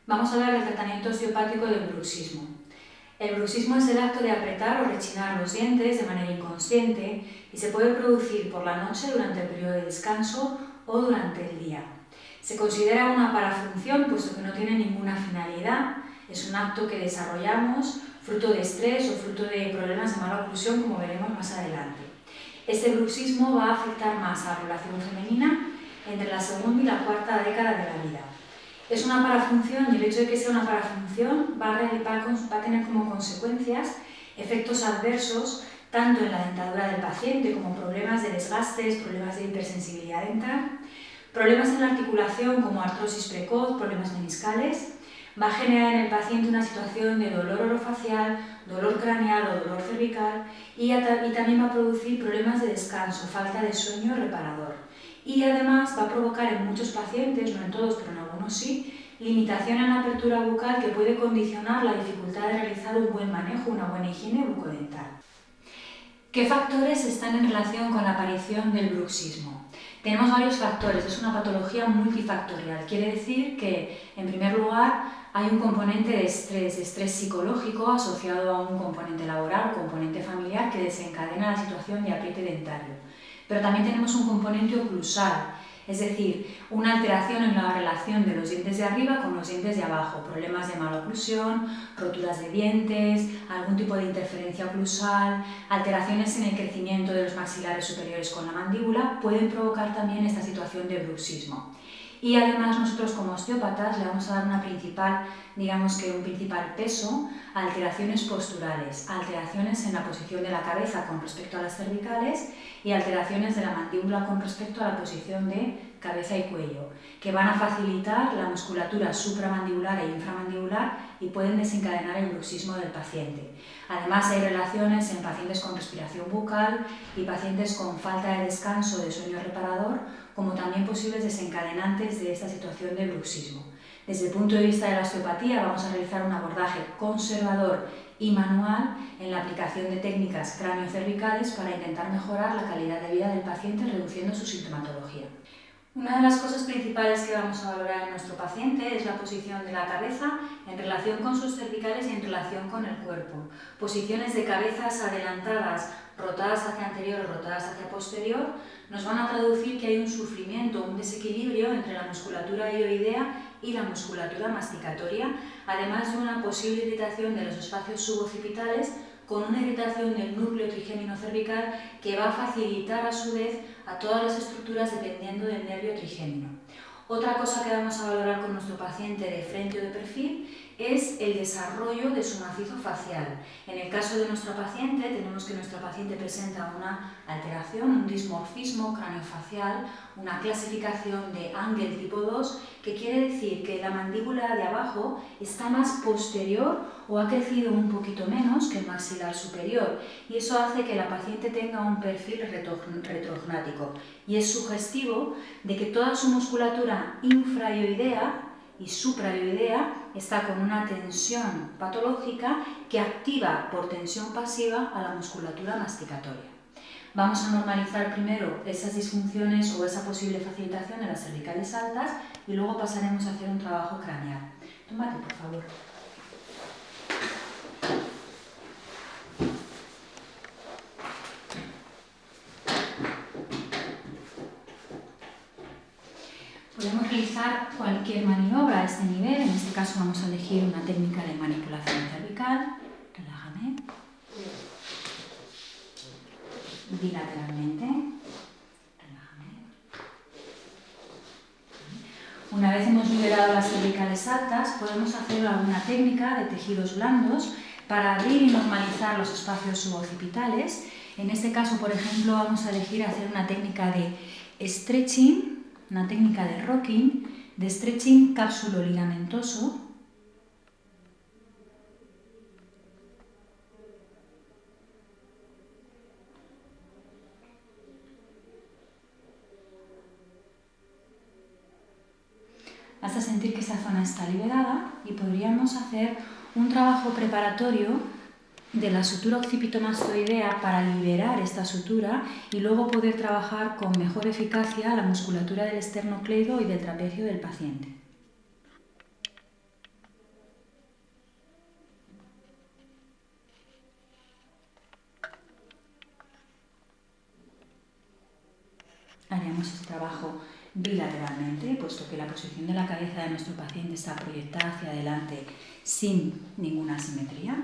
Vamos a hablar del tratamiento osteopático del bruxismo. El bruxismo es el acto de apretar o rechinar los dientes de manera inconsciente y se puede producir por la noche durante el periodo de descanso o durante el día. Se considera una parafunción puesto que no tiene ninguna finalidad, es un acto que desarrollamos fruto de estrés o fruto de problemas de mala oclusión, como veremos más adelante. Este bruxismo va a afectar más a la población femenina entre la segunda y la cuarta década de la vida. Es una parafunción y el hecho de que sea una parafunción va a tener como consecuencias efectos adversos tanto en la dentadura del paciente como problemas de desgastes, problemas de hipersensibilidad dental, problemas en la articulación como artrosis precoz, problemas meniscales. Va a generar en el paciente una situación de dolor orofacial, dolor craneal o dolor cervical y también va a producir problemas de descanso, falta de sueño reparador. Y además va a provocar en muchos pacientes, no en todos, pero en algunos sí, limitación en la apertura bucal que puede condicionar la dificultad de realizar un buen manejo, una buena higiene bucodental. ¿Qué factores están en relación con la aparición del bruxismo? Tenemos varios factores, es una patología multifactorial. Quiere decir que, en primer lugar, hay un componente de estrés psicológico asociado a un componente laboral o componente familiar que desencadena la situación de apriete dentario. Pero también tenemos un componente oclusal, es decir, una alteración en la relación de los dientes de arriba con los dientes de abajo, problemas de mala oclusión, roturas de dientes, algún tipo de interferencia oclusal, alteraciones en el crecimiento de los maxilares superiores con la mandíbula pueden provocar también esta situación de bruxismo. Y además nosotros como osteópatas le vamos a dar un principal peso a alteraciones posturales, alteraciones en la posición de la cabeza con respecto a las cervicales y alteraciones de la mandíbula con respecto a la posición de cabeza y cuello, que van a facilitar la musculatura supramandibular e inframandibular y pueden desencadenar el bruxismo del paciente. Además hay relaciones en pacientes con respiración bucal y pacientes con falta de descanso de sueño reparador, como también posibles desencadenantes de esta situación de bruxismo. Desde el punto de vista de la osteopatía vamos a realizar un abordaje conservador y manual en la aplicación de técnicas craniocervicales para intentar mejorar la calidad de vida del paciente reduciendo su sintomatología. Una de las cosas principales que vamos a valorar en nuestro paciente es la posición de la cabeza en relación con sus cervicales y en relación con el cuerpo. Posiciones de cabezas adelantadas, rotadas hacia anterior o rotadas hacia posterior, nos van a traducir que hay un sufrimiento, un desequilibrio entre la musculatura hioidea y la musculatura masticatoria, además de una posible irritación de los espacios suboccipitales con una irritación del núcleo trigémino cervical que va a facilitar a su vez a todas las estructuras dependiendo del nervio trigémino. Otra cosa que vamos a valorar con nuestro paciente de frente o de perfil es el desarrollo de su macizo facial. En el caso de nuestra paciente, tenemos que nuestra paciente presenta una alteración, un dismorfismo craniofacial, una clasificación de Angel tipo 2, que quiere decir que la mandíbula de abajo está más posterior o ha crecido un poquito menos que el maxilar superior, y eso hace que la paciente tenga un perfil retrognático, y es sugestivo de que toda su musculatura infrahioidea y suprahioidea está con una tensión patológica que activa por tensión pasiva a la musculatura masticatoria. Vamos a normalizar primero esas disfunciones o esa posible facilitación de las cervicales altas y luego pasaremos a hacer un trabajo craneal. Tómate, por favor. Podemos realizar cualquier maniobra a este nivel, en este caso vamos a elegir una técnica de manipulación cervical. Relájame. Bilateralmente. Relájame. Una vez hemos liberado las cervicales altas, podemos hacer alguna técnica de tejidos blandos para abrir y normalizar los espacios suboccipitales. En este caso, por ejemplo, vamos a elegir hacer una técnica de stretching, una técnica de rocking, de stretching cápsulo ligamentoso. Hasta sentir que esa zona está liberada y podríamos hacer un trabajo preparatorio de la sutura occipitomastoidea para liberar esta sutura y luego poder trabajar con mejor eficacia la musculatura del esternocleido y del trapecio del paciente. realizamos este trabajo bilateralmente, puesto que la posición de la cabeza de nuestro paciente está proyectada hacia adelante sin ninguna asimetría.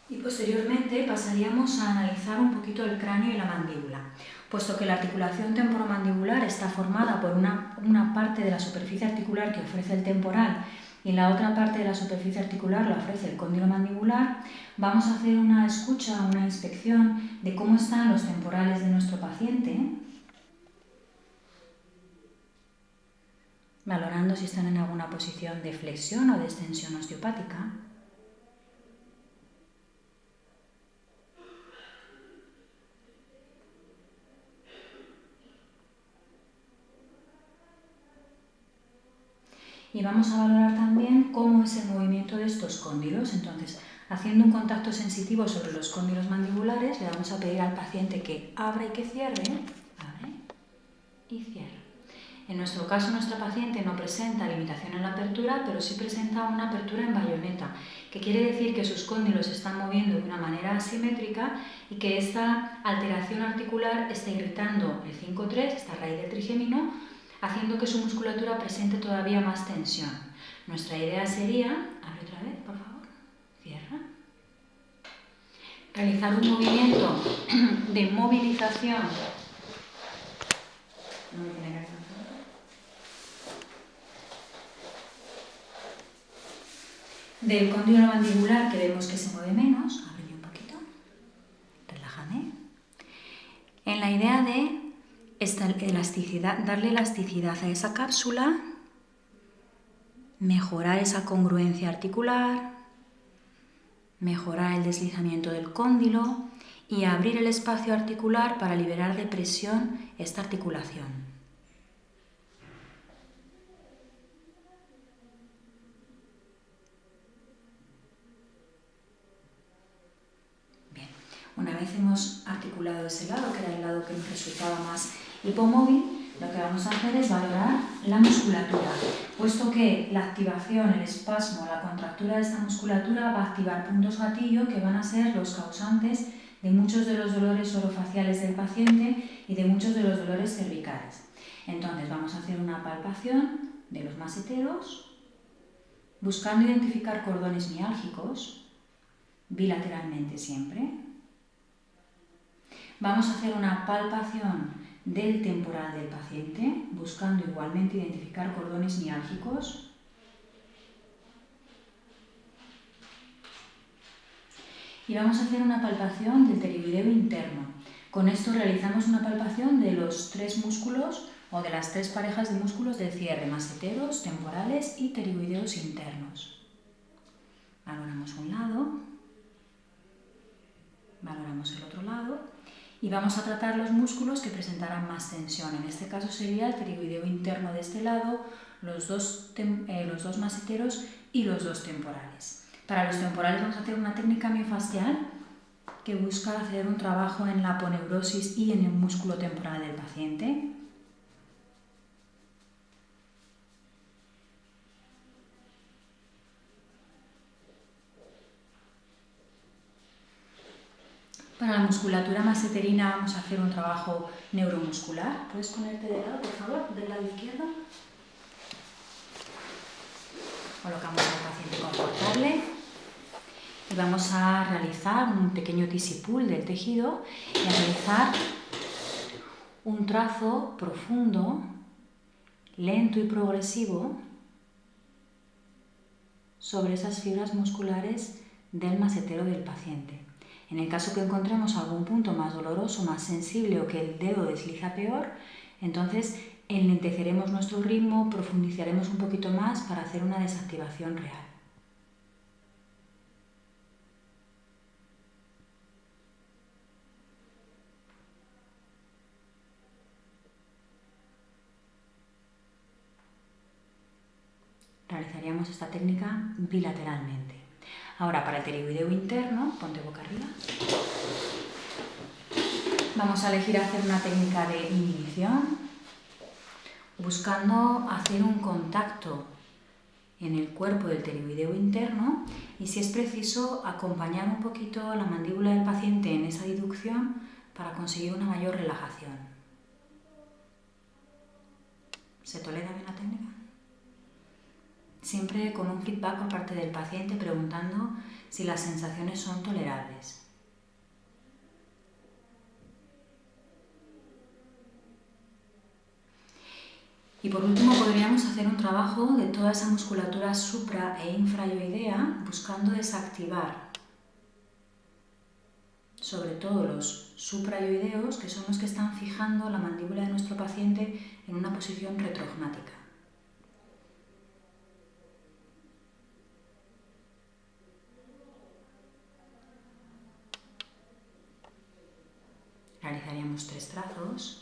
Y posteriormente pasaríamos a analizar un poquito el cráneo y la mandíbula, puesto que la articulación temporomandibular está formada por una parte de la superficie articular que ofrece el temporal y la otra parte de la superficie articular la ofrece el cóndilo mandibular. Vamos a hacer una escucha, una inspección de cómo están los temporales de nuestro paciente, valorando si están en alguna posición de flexión o de extensión osteopática. Y vamos a valorar también cómo es el movimiento de estos cóndilos. Entonces, haciendo un contacto sensitivo sobre los cóndilos mandibulares, le vamos a pedir al paciente que abra y que cierre, abre y cierra. En nuestro caso, nuestra paciente no presenta limitación en la apertura, pero sí presenta una apertura en bayoneta, que quiere decir que sus cóndilos se están moviendo de una manera asimétrica y que esta alteración articular está irritando el 5-3, esta raíz del trigémino, haciendo que su musculatura presente todavía más tensión. Nuestra idea sería, abre otra vez, por favor, cierra, realizar un movimiento de movilización del cóndilo mandibular, que vemos que se mueve menos, abre un poquito, relájame, en la idea de darle elasticidad a esa cápsula, mejorar esa congruencia articular, mejorar el deslizamiento del cóndilo y abrir el espacio articular para liberar de presión esta articulación. Bien, una vez hemos articulado ese lado, que era el lado que nos resultaba más hipomóvil, lo que vamos a hacer es valorar la musculatura, puesto que la activación, el espasmo, la contractura de esta musculatura va a activar puntos gatillo que van a ser los causantes de muchos de los dolores orofaciales del paciente y de muchos de los dolores cervicales. Entonces vamos a hacer una palpación de los maseteros, buscando identificar cordones miálgicos, bilateralmente siempre. Vamos a hacer una palpación del temporal del paciente, buscando igualmente identificar cordones miálgicos. Y vamos a hacer una palpación del pterigoideo interno. Con esto realizamos una palpación de los 3 músculos o de las 3 parejas de músculos del cierre, maseteros, temporales y pterigoideos internos. Valoramos un lado, valoramos el otro lado. Y vamos a tratar los músculos que presentarán más tensión. En este caso sería el pterigoideo interno de este lado, los dos maseteros y los 2 temporales. Para los temporales vamos a hacer una técnica miofascial que busca hacer un trabajo en la aponeurosis y en el músculo temporal del paciente. Para la musculatura maseterina vamos a hacer un trabajo neuromuscular. ¿Puedes ponerte de lado, por favor, del lado izquierdo? Colocamos al paciente confortable y vamos a realizar un pequeño tissue pull del tejido y a realizar un trazo profundo, lento y progresivo sobre esas fibras musculares del masetero del paciente. En el caso que encontremos algún punto más doloroso, más sensible o que el dedo desliza peor, entonces enlenteceremos nuestro ritmo, profundizaremos un poquito más para hacer una desactivación real. Realizaríamos esta técnica bilateralmente. Ahora, para el pterigoideo interno, ponte boca arriba. Vamos a elegir hacer una técnica de inhibición, buscando hacer un contacto en el cuerpo del pterigoideo interno y, si es preciso, acompañar un poquito la mandíbula del paciente en esa diducción para conseguir una mayor relajación. ¿Se tolera bien la técnica? Siempre con un feedback por parte del paciente preguntando si las sensaciones son tolerables. Y por último podríamos hacer un trabajo de toda esa musculatura supra e infrayoidea buscando desactivar sobre todo los suprayoideos, que son los que están fijando la mandíbula de nuestro paciente en una posición retrognática. Realizaríamos 3 trazos.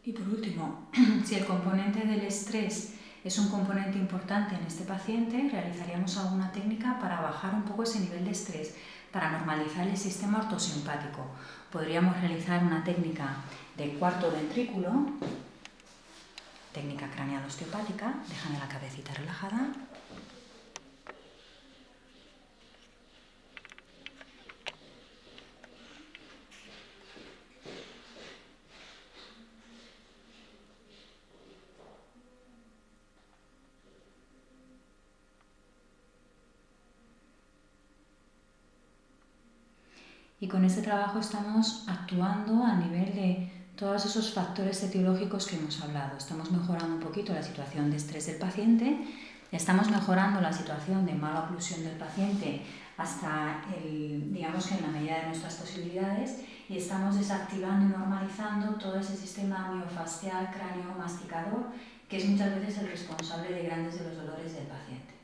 Y por último, si el componente del estrés es un componente importante en este paciente, realizaríamos alguna técnica para bajar un poco ese nivel de estrés, para normalizar el sistema ortosimpático. Podríamos realizar una técnica de cuarto ventrículo, técnica craneal osteopática, dejando la cabecita relajada. Y con este trabajo estamos actuando a nivel de todos esos factores etiológicos que hemos hablado. Estamos mejorando un poquito la situación de estrés del paciente, estamos mejorando la situación de mala oclusión del paciente hasta, digamos que en la medida de nuestras posibilidades, y estamos desactivando y normalizando todo ese sistema miofascial cráneo masticador, que es muchas veces el responsable de grandes de los dolores del paciente.